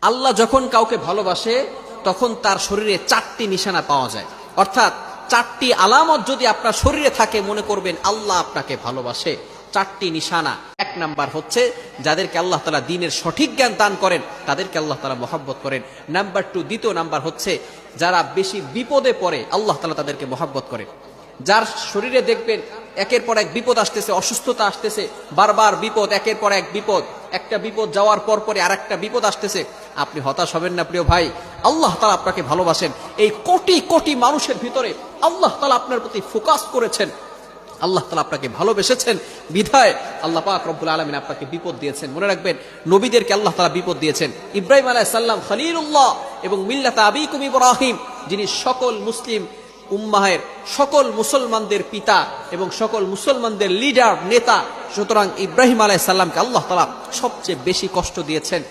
আল্লাহ যখন কাউকে ভালোবাসে তখন তার শরীরে 4টি নিশানা পাওয়া যায়, অর্থাৎ 4টি আলামত যদি আপনার শরীরে থাকে মনে করবেন আল্লাহ আপনাকে ভালোবাসে। 4টি নিশানা। 1 নাম্বার হচ্ছে যাদেরকে আল্লাহ তাআলা দ্বীনের সঠিক জ্ঞান দান করেন তাদেরকে আল্লাহ তাআলা মহব্বত করেন। নাম্বার 2, দ্বিতীয় নাম্বার হচ্ছে যারা বেশি বিপদে পড়ে আল্লাহ তাআলা তাদেরকে মহব্বত করেন। যার শরীরে দেখবেন একের পর এক বিপদ আসতেছে, অসুস্থতা আসতেছে, বারবার বিপদ, একের পর এক বিপদ, একটা বিপদ যাওয়ার পর পরে আরেকটা বিপদ আসতেছে, আপনি হতাশ হবেন না প্রিয় ভাই। আল্লাহ তাআলা আপনাকে ভালোবাসেন। এই কোটি কোটি মানুষের ভিতরে আল্লাহ তাআলা আপনার প্রতি ফোকাস করেছেন, আল্লাহ তাআলা আপনাকে ভালোবেসেছেন বিধায় আল্লাহ পাক রব্বুল আলামিন আপনাকে বিপদ দিয়েছেন। মনে রাখবেন নবীদেরকে আল্লাহ তাআলা বিপদ দিয়েছেন। ইব্রাহিম আলাইহিস সালাম খলিলুল্লাহ এবং মিল্লাত আবিকুম ইব্রাহিম, যিনি সকল মুসলিম উম্মাহের সকল মুসলমানদের পিতা এবং সকল মুসলমানদের লিডার নেতা, সুতরাং ইব্রাহিম আলাইহিস সালামকে আল্লাহ তাআলা সবচেয়ে বেশি কষ্ট দিয়েছেন।